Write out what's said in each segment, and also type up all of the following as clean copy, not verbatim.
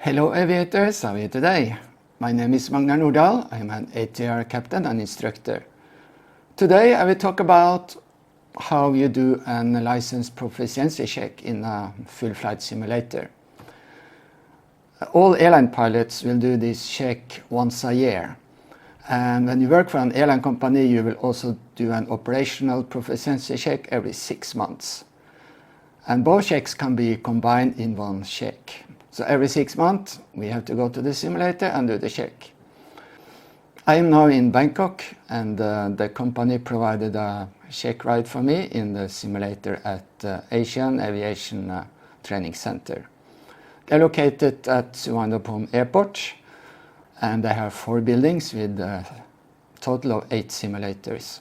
Hello aviators, how are you today? My name is Magnar Nordahl. I'm an ATR captain and instructor. Today I will talk about how you do a license proficiency check in a full flight simulator. All airline pilots will do this check once a year. And when you work for an airline company, you will also do an operational proficiency check every 6 months. And both checks can be combined in one check. So every 6 months, we have to go to the simulator and do the check. I am now in Bangkok, and the company provided a check ride for me in the simulator at Asian Aviation Training Center. They're located at Suvarnabhumi Airport, and they have 4 buildings with a total of 8 simulators.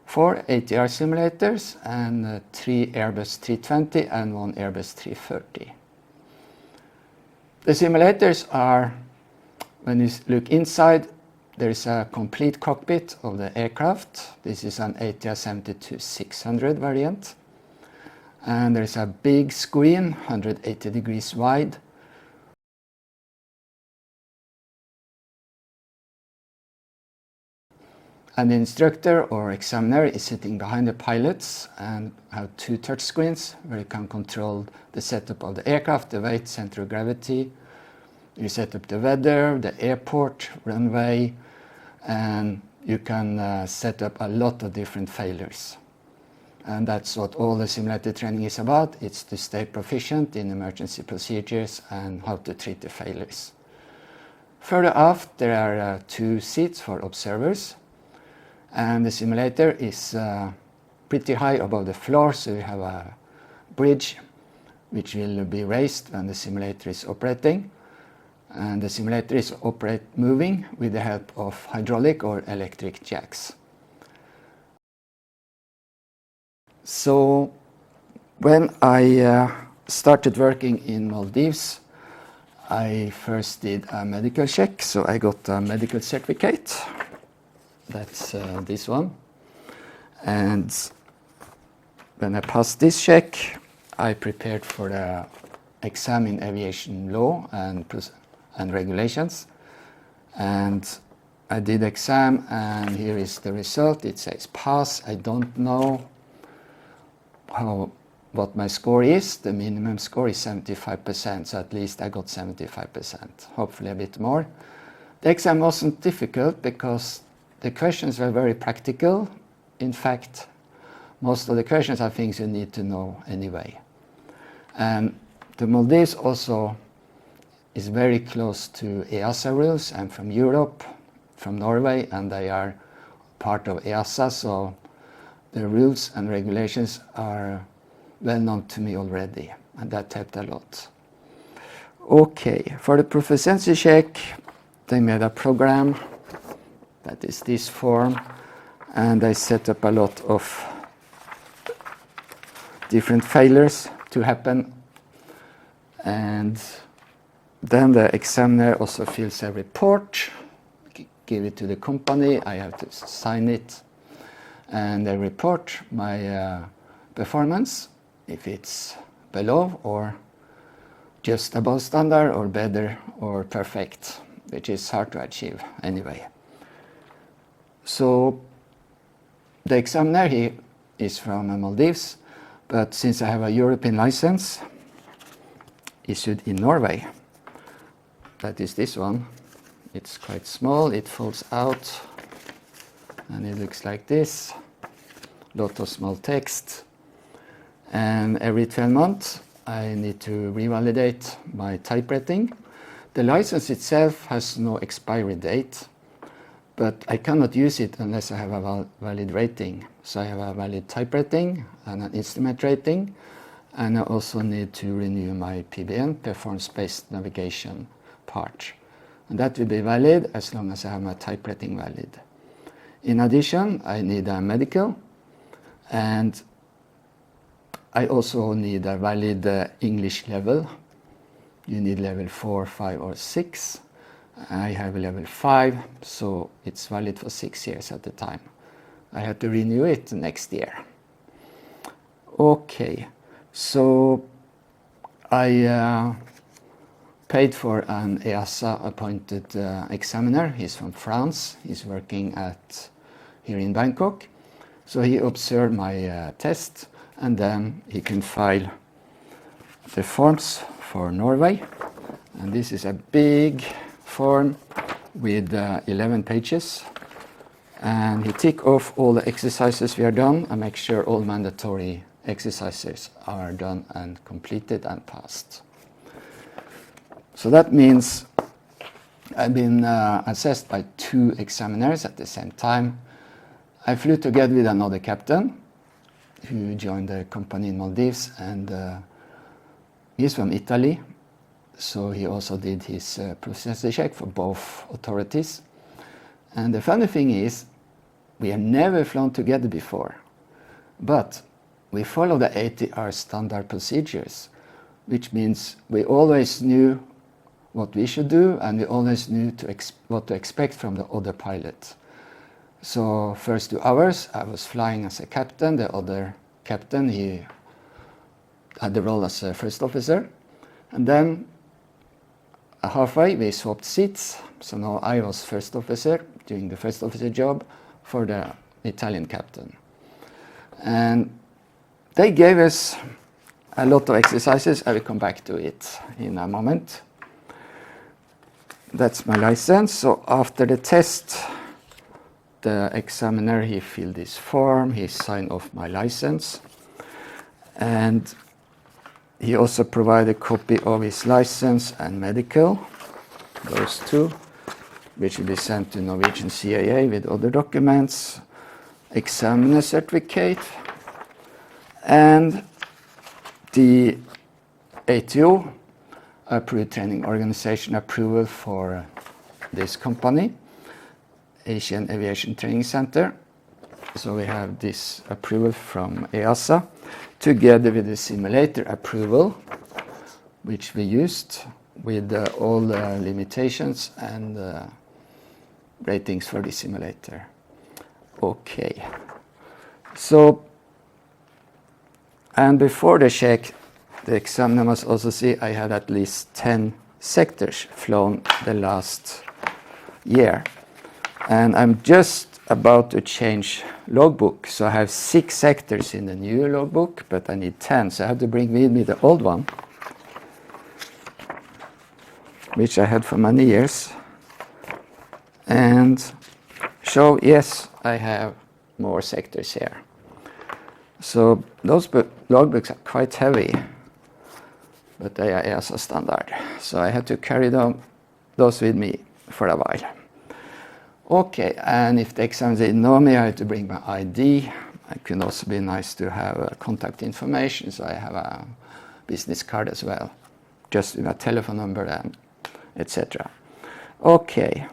4 ATR simulators and 3 Airbus 320 and 1 Airbus 330. The simulators are, when you look inside, there is a complete cockpit of the aircraft. This is an ATR 72-600 variant. And there's a big screen, 180 degrees wide. And the instructor or examiner is sitting behind the pilots and have 2 touch screens where you can control the setup of the aircraft, the weight, center of gravity. You set up the weather, the airport, runway, and you can set up a lot of different failures. And that's what all the simulator training is about. It's to stay proficient in emergency procedures and how to treat the failures. Further aft, there are 2 seats for observers. And the simulator is pretty high above the floor, so you have a bridge which will be raised when the simulator is operating. And the simulator is moving with the help of hydraulic or electric jacks. So when I started working in Maldives, I first did a medical check, so I got a medical certificate. That's this one. And when I passed this check, I prepared for the exam in aviation law and regulations. And I did the exam, and here is the result. It says pass. I don't know what my score is. The minimum score is 75%, so at least I got 75%, hopefully a bit more. The exam wasn't difficult because the questions were very practical. In fact, most of the questions are things you need to know anyway. And the Maldives also is very close to EASA rules. I'm from Europe, from Norway, and they are part of EASA, so the rules and regulations are well known to me already, and that helped a lot. Okay, for the proficiency check, they made a program. That is this form, and I set up a lot of different failures to happen, and then the examiner also fills a report, give it to the company, I have to sign it, and they report my performance, if it's below or just above standard or better or perfect, which is hard to achieve anyway. So the examiner, he is from Maldives, but since I have a European license issued in Norway, that is this one. It's quite small, it folds out, and it looks like this. Lot of small text. And every 12 months, I need to revalidate my type rating. The license itself has no expiry date, but I cannot use it unless I have a valid rating. So I have a valid type rating and an instrument rating, and I also need to renew my PBN, performance-based navigation part. And that will be valid as long as I have my type rating valid. In addition, I need a medical, and I also need a valid English level. You need level 4, 5, or 6. I have a level 5, so it's valid for 6 years at the time. I have to renew it next year. Okay, so I paid for an EASA appointed examiner. He's from France. He's working here in Bangkok. So he observed my test, and then he can file the forms for Norway. And this is a big form with 11 pages. And he tick off all the exercises we are done and make sure all mandatory exercises are done and completed and passed. So that means I've been assessed by 2 examiners at the same time. I flew together with another captain who joined the company in Maldives, and he's from Italy, so he also did his proficiency check for both authorities. And the funny thing is, we have never flown together before, but we follow the ATR standard procedures, which means we always knew what we should do, and we always knew what to expect from the other pilot. So first 2 hours I was flying as a captain. The other captain, he had the role as a first officer. And then halfway we swapped seats. So now I was first officer, doing the first officer job for the Italian captain. And they gave us a lot of exercises. I will come back to it in a moment. That's my license. So after the test, the examiner, he filled this form, he signed off my license, and he also provided a copy of his license and medical, those 2, which will be sent to Norwegian CAA with other documents, examiner certificate, and the ATO, Approved Training Organization approval for this company, Asian Aviation Training Center. So we have this approval from EASA together with the simulator approval, which we used with all the limitations and ratings for the simulator. Okay. So, and before the check, the examiner must also see I had at least 10 sectors flown the last year. And I'm just about to change logbook. So I have 6 sectors in the new logbook, but I need 10. So I have to bring with me the old one, which I had for many years, and show, yes, I have more sectors here. So those logbooks are quite heavy, but they are EASA standard. So I had to carry those with me for a while. Okay, and if the examiner didn't know me, I had to bring my ID. It could also be nice to have contact information, so I have a business card as well, just with a telephone number and etc. Okay,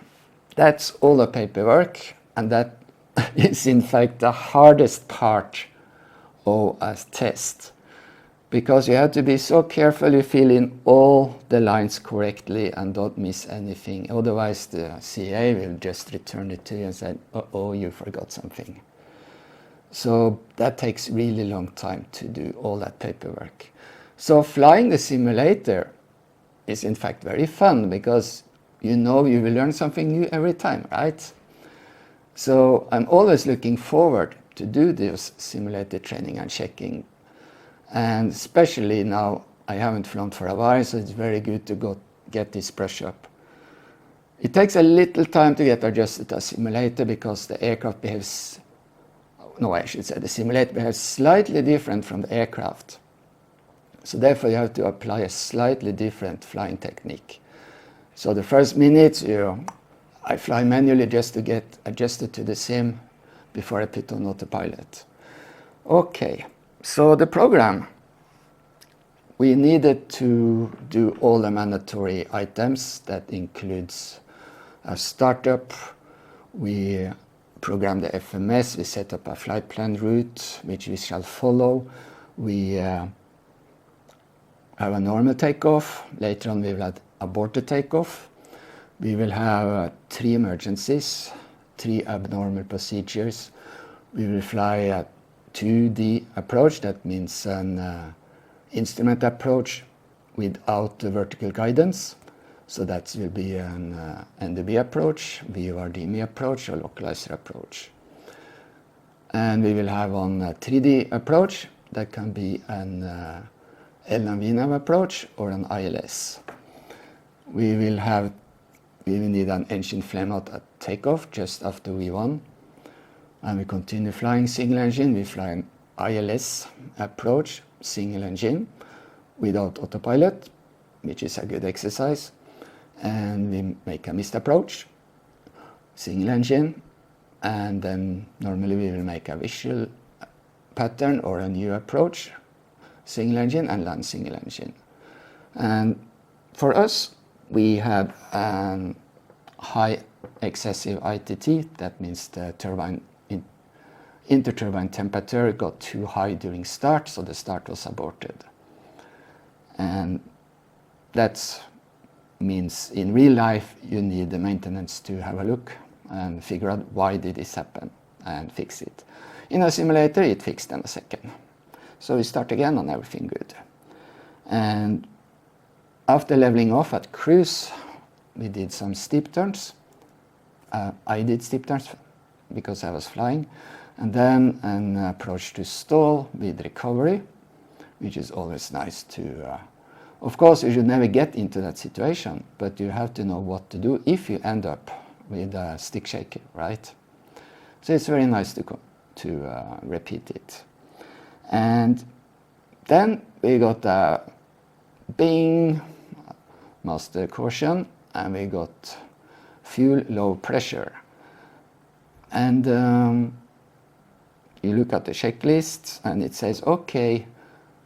that's all the paperwork, and that is in fact the hardest part of a test, because you have to be so careful you fill in all the lines correctly and don't miss anything. Otherwise the CA will just return it to you and say, oh, you forgot something. So that takes really long time to do all that paperwork. So flying the simulator is in fact very fun, because you know you will learn something new every time, right? So I'm always looking forward to do this simulated training and checking. And especially now, I haven't flown for a while, so it's very good to get this brush up. It takes a little time to get adjusted to a simulator, because the aircraft behaves, no, I should say the simulator behaves slightly different from the aircraft. So therefore you have to apply a slightly different flying technique. So the first minutes, I fly manually just to get adjusted to the sim before I put on autopilot. Okay. So the program, we needed to do all the mandatory items. That includes a startup. We programmed the FMS. We set up a flight plan route, which we shall follow. We have a normal takeoff. Later on, we will have aborted takeoff. We will have 3 emergencies, 3 abnormal procedures. We will fly a 2D approach, that means an instrument approach without the vertical guidance. So that will be an NDB approach, VOR-DME approach, or localizer approach. And we will have on a 3D approach that can be an LNVNAV approach or an ILS. We will need an engine flame out at takeoff just after V1, and we continue flying single engine. We fly an ILS approach, single engine, without autopilot, which is a good exercise. And we make a missed approach, single engine, and then normally we will make a visual pattern or a new approach, single engine, and land single engine. And for us, we have a high excessive ITT. That means the turbine inter-turbine temperature got too high during start, so the start was aborted. And that means in real life you need the maintenance to have a look and figure out why did this happen and fix it. In a simulator it fixed in a second. So we start again and everything good. And after leveling off at cruise, we did some steep turns. I did steep turns because I was flying. And then an approach to stall with recovery, which is always nice to... of course, you should never get into that situation, but you have to know what to do if you end up with a stick shaker, right? So it's very nice to repeat it. And then we got a bing, master caution, and we got fuel low pressure. And you look at the checklist and it says, okay,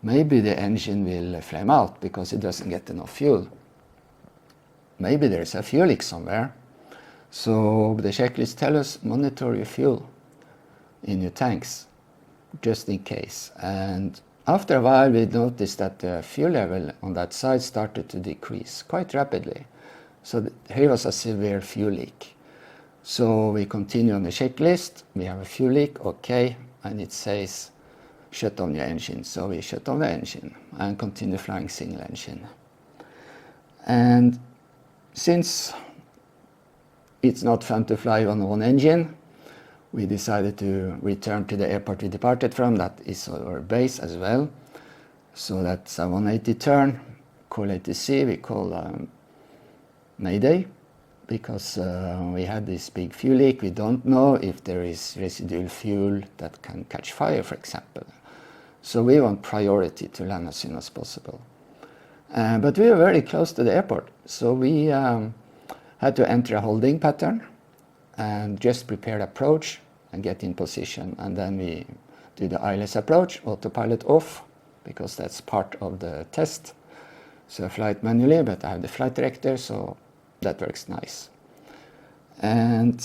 maybe the engine will flame out because it doesn't get enough fuel. Maybe there's a fuel leak somewhere. So the checklist tells us monitor your fuel in your tanks, just in case. And after a while we noticed that the fuel level on that side started to decrease quite rapidly. So here was a severe fuel leak. So we continue on the checklist, we have a fuel leak, okay, and it says shut down your engine. So we shut down the engine and continue flying single engine. And since it's not fun to fly on one engine, we decided to return to the airport we departed from. That is our base as well. So that's a 180 turn, call ATC, we call Mayday, because we had this big fuel leak. We don't know if there is residual fuel that can catch fire, for example. So we want priority to land as soon as possible. But we were very close to the airport, so we had to enter a holding pattern and just prepare approach and get in position. And then we do the ILS approach, autopilot off, because that's part of the test. So I fly it manually, but I have the flight director, so that works nice. And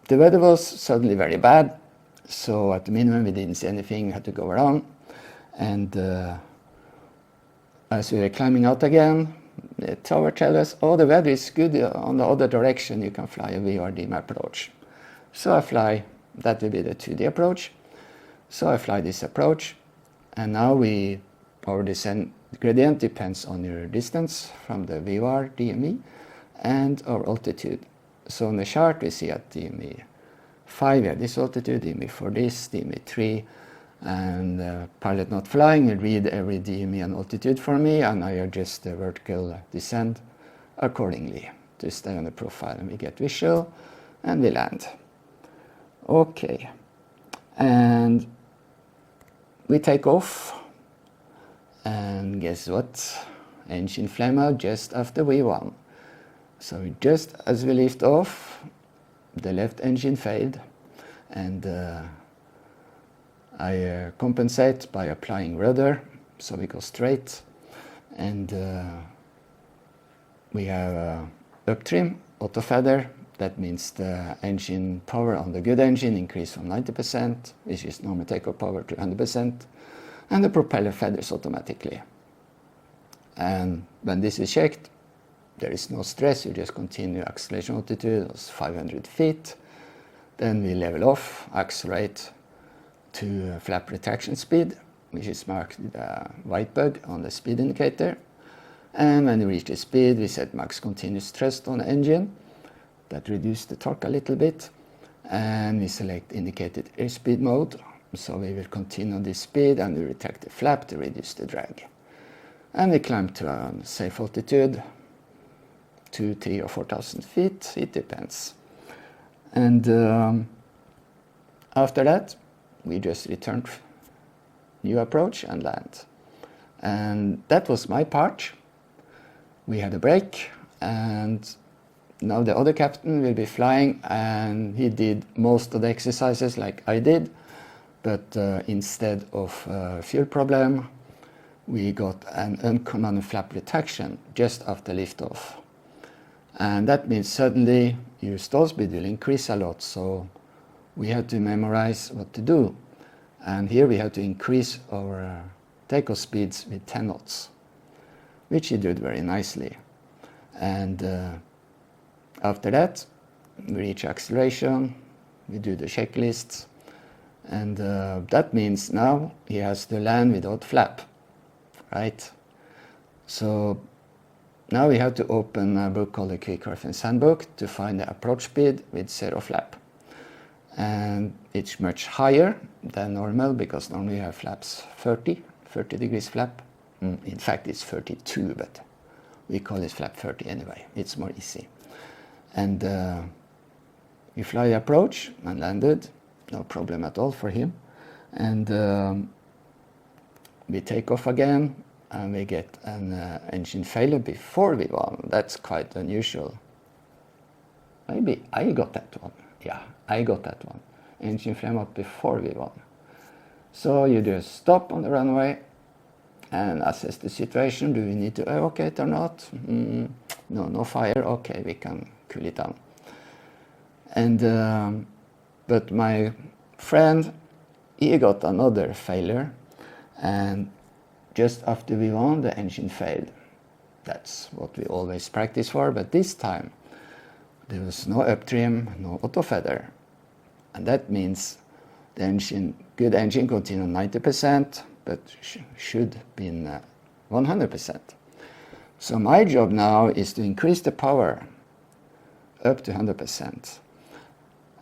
the weather was suddenly very bad, so at the minimum we didn't see anything, had to go around. And as we were climbing out again, the tower tells us, oh, the weather is good on the other direction, you can fly a VOR-DME approach. So I fly, that will be the 2D approach. So I fly this approach, and now our descent gradient depends on your distance from the VOR-DME and our altitude. So on the chart we see at DME 5 here, this altitude, DME 4 this, DME 3, and pilot not flying will read every DME and altitude for me, and I adjust the vertical descent accordingly to stay on the profile, and we get visual and we land. Okay, and we take off, and guess what? Engine flame out just after V1. So just as we lift off, the left engine failed, and I compensate by applying rudder, so we go straight, and we have up trim, auto feather. That means the engine power on the good engine increased from 90%, which is normal takeoff power, to 100%, and the propeller feathers automatically. And when this is checked, there is no stress, you just continue acceleration altitude, that's 500 feet. Then we level off, accelerate to flap retraction speed, which is marked with a white bug on the speed indicator. And when we reach the speed, we set max continuous thrust on the engine. That reduced the torque a little bit. And we select indicated airspeed mode. So we will continue on this speed and we retract the flap to reduce the drag. And we climb to a safe altitude, 2, 3 or 4,000 feet, it depends. And after that, we just return new approach and land. And that was my part. We had a break, and now the other captain will be flying, and he did most of the exercises like I did, but instead of fuel problem, we got an uncommanded flap retraction just after liftoff. And that means suddenly your stall speed will increase a lot, so we had to memorize what to do. And here we have to increase our takeoff speeds with 10 knots, which he did very nicely. And after that, we reach acceleration, we do the checklists, and that means now he has to land without flap, right? So now we have to open a book called the Quick Reference Handbook to find the approach speed with 0 flap. And it's much higher than normal, because normally you have flaps 30 degrees flap. In fact, it's 32, but we call it flap 30 anyway. It's more easy. And we fly the approach and landed, no problem at all for him. And we take off again, and we get an engine failure before we won. That's quite unusual. Maybe I got that one. Yeah, I got that one. Engine flame out before we won. So you just stop on the runway and assess the situation. Do we need to evacuate or not? No fire. Okay, we can cool it down. And but my friend, he got another failure, and just after we won, the engine failed. That's what we always practice for, but this time there was no uptrim, no auto feather. And that means the engine, good engine continued 90%, but should be in 100%. So my job now is to increase the power up to 100%.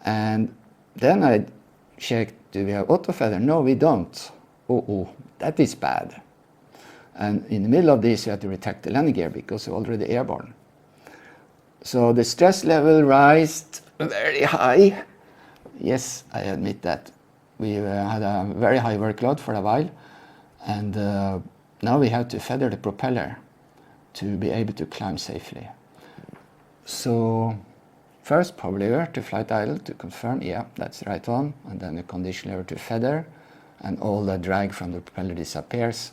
And then I checked, do we have auto feather? No, we don't. Oh, that is bad. And in the middle of this, you have to retract the landing gear because you're already airborne. So the stress level rised very high. Yes, I admit that. We had a very high workload for a while, and now we have to feather the propeller to be able to climb safely. So first, power lever to flight idle to confirm, yeah, that's the right one, and then the condition lever to feather, and all the drag from the propeller disappears.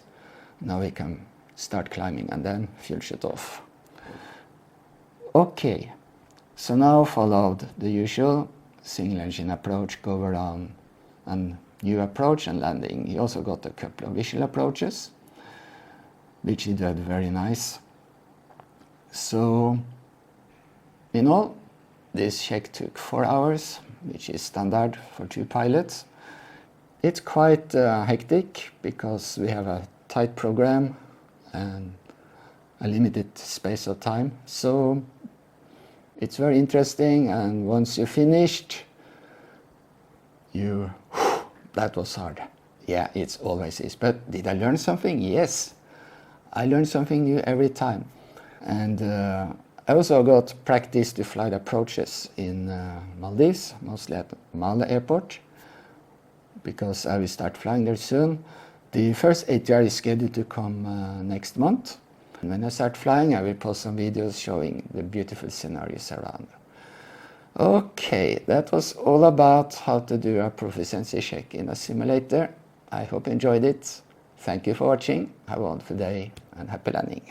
Now we can start climbing, and then fuel shut off. Okay, so now followed the usual single engine approach, go around, and new approach and landing. He also got a couple of visual approaches, which he did very nice. So in all, this check took 4 hours, which is standard for 2 pilots. It's quite hectic because we have a tight program and a limited space of time. So it's very interesting, and once you're finished, that was hard. Yeah, it always is. But did I learn something? Yes. I learn something new every time. And I also got practice to fly the approaches in Maldives, mostly at Malta airport, because I will start flying there soon. The first ATR is scheduled to come next month. And when I start flying, I will post some videos showing the beautiful scenarios around. Okay, that was all about how to do a proficiency check in a simulator. I hope you enjoyed it. Thank you for watching. Have a wonderful day and happy landing.